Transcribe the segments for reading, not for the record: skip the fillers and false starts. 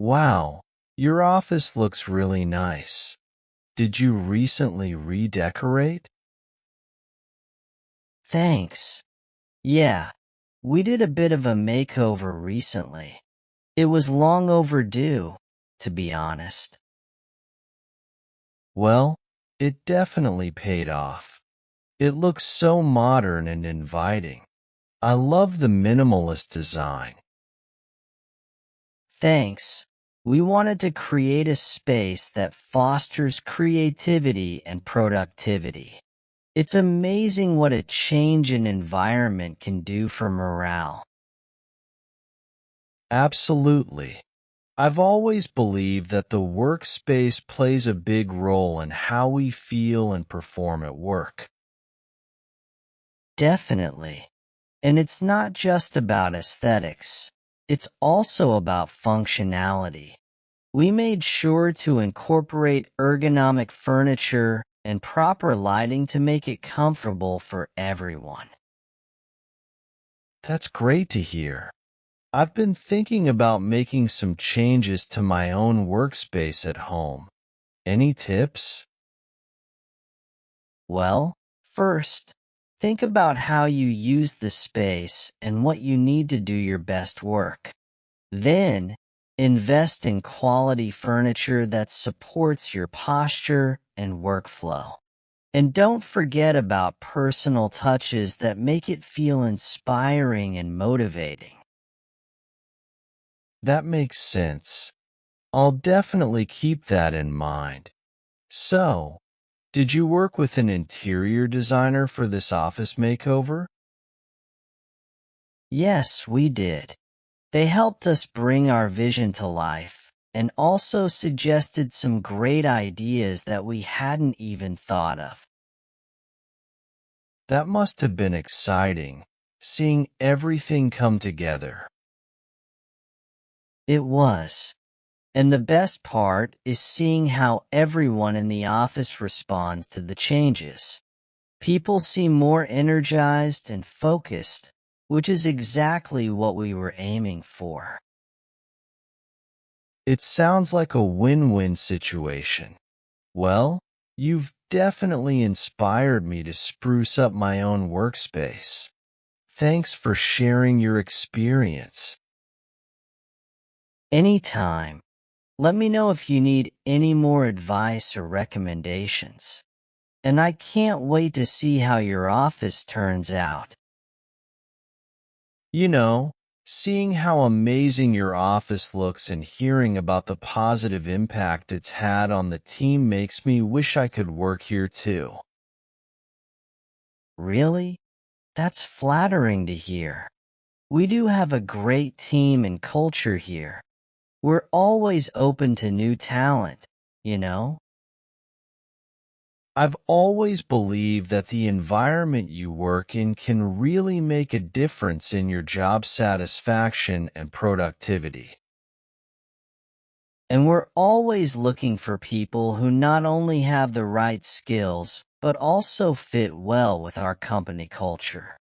Wow, your office looks really nice. Did you recently redecorate? Thanks. Yeah, we did a bit of a makeover recently. It was long overdue, to be honest. Well, it definitely paid off. It looks so modern and inviting. I love the minimalist design. Thanks. We wanted to create a space that fosters creativity and productivity. It's amazing what a change in environment can do for morale. Absolutely. I've always believed that the workspace plays a big role in how we feel and perform at work. Definitely. And it's not just about aesthetics. It's also about functionality. We made sure to incorporate ergonomic furniture and proper lighting to make it comfortable for everyone. That's great to hear. I've been thinking about making some changes to my own workspace at home. Any tips? Well, first, think about how you use the space and what you need to do your best work. Then, invest in quality furniture that supports your posture and workflow. And don't forget about personal touches that make it feel inspiring and motivating. That makes sense. I'll definitely keep that in mind. So, did you work with an interior designer for this office makeover? Yes, we did. They helped us bring our vision to life and also suggested some great ideas that we hadn't even thought of. That must have been exciting, seeing everything come together. It was. And the best part is seeing how everyone in the office responds to the changes. People seem more energized and focused, which is exactly what we were aiming for. It sounds like a win-win situation. Well, you've definitely inspired me to spruce up my own workspace. Thanks for sharing your experience. Anytime, let me know if you need any more advice or recommendations. And I can't wait to see how your office turns out. You know, seeing how amazing your office looks and hearing about the positive impact it's had on the team makes me wish I could work here too. Really? That's flattering to hear. We do have a great team and culture here. We're always open to new talent, you know? I've always believed that the environment you work in can really make a difference in your job satisfaction and productivity. And we're always looking for people who not only have the right skills, but also fit well with our company culture.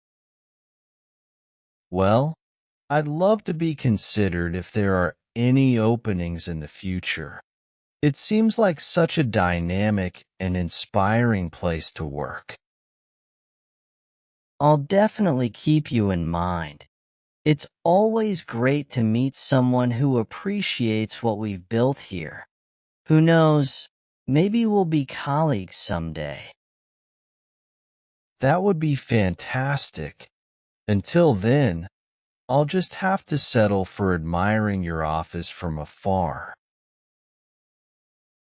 Well, I'd love to be considered if there are any openings in the future. It seems like such a dynamic and inspiring place to work. I'll definitely keep you in mind. It's always great to meet someone who appreciates what we've built here. Who knows, maybe we'll be colleagues someday. That would be fantastic. Until then, I'll just have to settle for admiring your office from afar.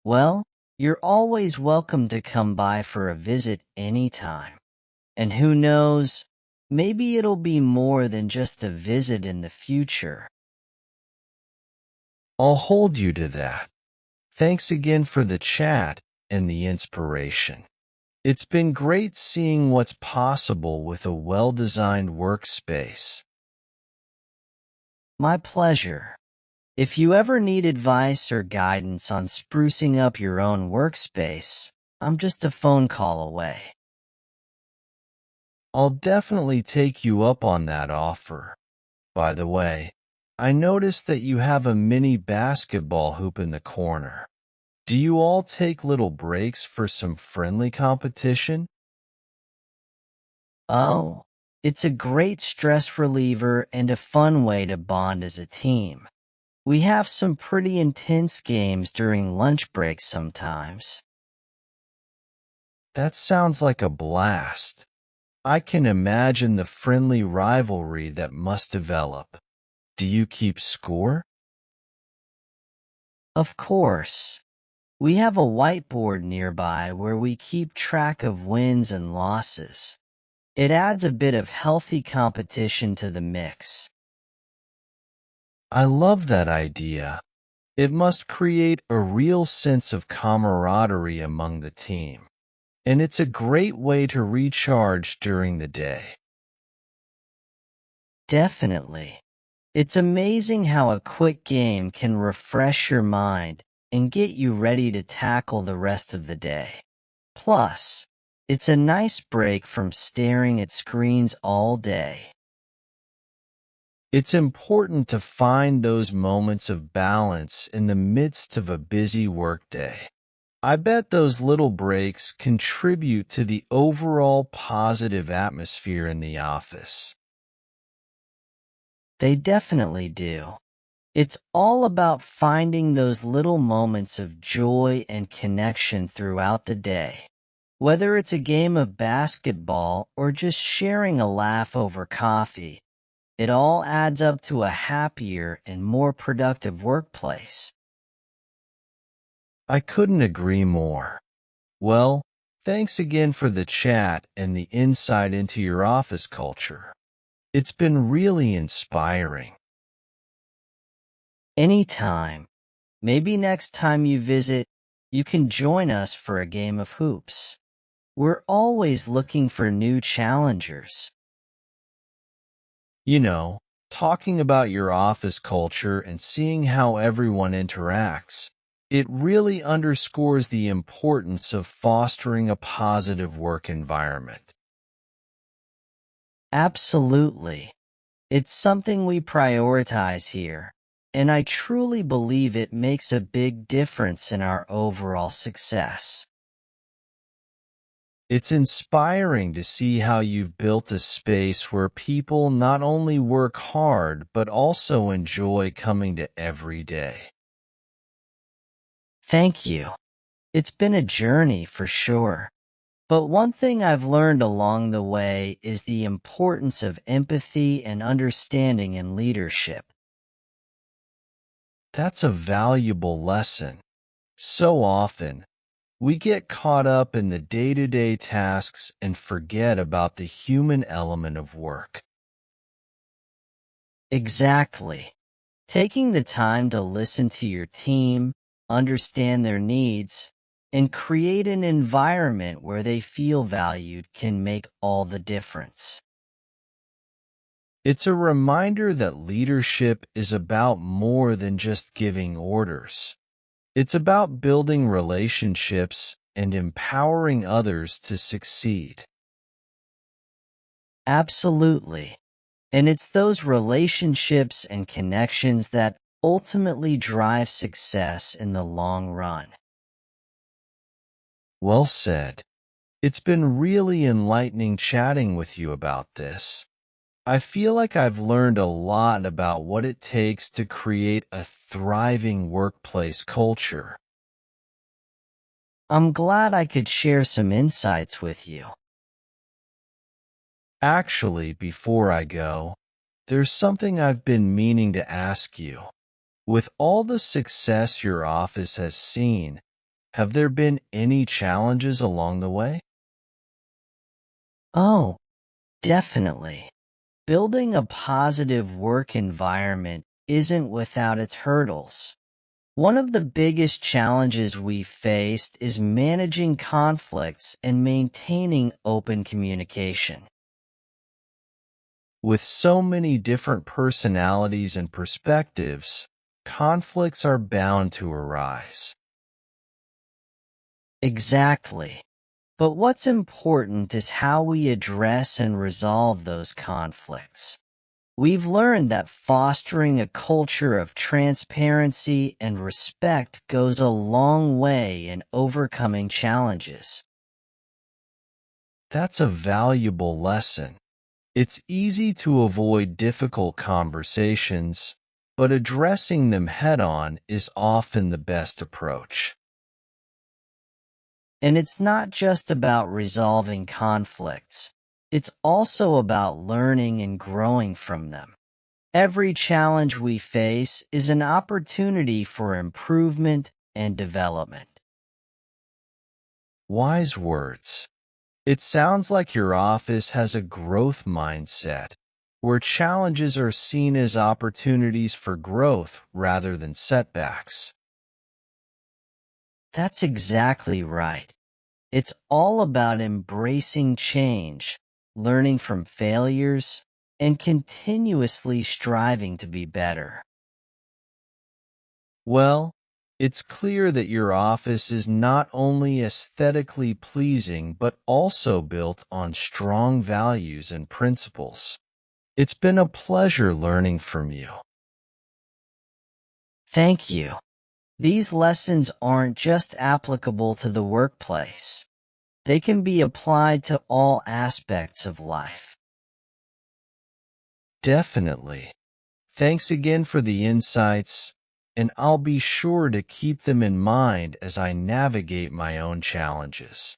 Well, you're always welcome to come by for a visit anytime. And who knows, maybe it'll be more than just a visit in the future. I'll hold you to that. Thanks again for the chat and the inspiration. It's been great seeing what's possible with a well-designed workspace. My pleasure. If you ever need advice or guidance on sprucing up your own workspace, I'm just a phone call away. I'll definitely take you up on that offer. By the way, I noticed that you have a mini basketball hoop in the corner. Do you all take little breaks for some friendly competition? Oh, it's a great stress reliever and a fun way to bond as a team. We have some pretty intense games during lunch breaks sometimes. That sounds like a blast. I can imagine the friendly rivalry that must develop. Do you keep score? Of course, we have a whiteboard nearby where we keep track of wins and losses. It adds a bit of healthy competition to the mix. I love that idea. It must create a real sense of camaraderie among the team, and it's a great way to recharge during the day. Definitely. It's amazing how a quick game can refresh your mind and get you ready to tackle the rest of the day. Plus, it's a nice break from staring at screens all day. It's important to find those moments of balance in the midst of a busy workday. I bet those little breaks contribute to the overall positive atmosphere in the office. They definitely do. It's all about finding those little moments of joy and connection throughout the day. Whether it's a game of basketball or just sharing a laugh over coffee, it all adds up to a happier and more productive workplace. I couldn't agree more. Well, thanks again for the chat and the insight into your office culture. It's been really inspiring. Anytime. Maybe next time you visit, you can join us for a game of hoops. We're always looking for new challengers. You know, talking about your office culture and seeing how everyone interacts, it really underscores the importance of fostering a positive work environment. Absolutely. It's something we prioritize here, and I truly believe it makes a big difference in our overall success. It's inspiring to see how you've built a space where people not only work hard, but also enjoy coming to every day. Thank you. It's been a journey for sure. But one thing I've learned along the way is the importance of empathy and understanding in leadership. That's a valuable lesson. So often, we get caught up in the day-to-day tasks and forget about the human element of work. Exactly. Taking the time to listen to your team, understand their needs, and create an environment where they feel valued can make all the difference. It's a reminder that leadership is about more than just giving orders. It's about building relationships and empowering others to succeed. Absolutely. And it's those relationships and connections that ultimately drive success in the long run. Well said. It's been really enlightening chatting with you about this. I feel like I've learned a lot about what it takes to create a thriving workplace culture. I'm glad I could share some insights with you. Actually, before I go, there's something I've been meaning to ask you. With all the success your office has seen, have there been any challenges along the way? Oh, definitely. Building a positive work environment isn't without its hurdles. One of the biggest challenges we've faced is managing conflicts and maintaining open communication. With so many different personalities and perspectives, conflicts are bound to arise. Exactly. But what's important is how we address and resolve those conflicts. We've learned that fostering a culture of transparency and respect goes a long way in overcoming challenges. That's a valuable lesson. It's easy to avoid difficult conversations, but addressing them head on is often the best approach. And it's not just about resolving conflicts. It's also about learning and growing from them. Every challenge we face is an opportunity for improvement and development. Wise words. It sounds like your office has a growth mindset, where challenges are seen as opportunities for growth rather than setbacks. That's exactly right. It's all about embracing change, learning from failures, and continuously striving to be better. Well, it's clear that your office is not only aesthetically pleasing but also built on strong values and principles. It's been a pleasure learning from you. Thank you. These lessons aren't just applicable to the workplace. They can be applied to all aspects of life. Definitely. Thanks again for the insights, and I'll be sure to keep them in mind as I navigate my own challenges.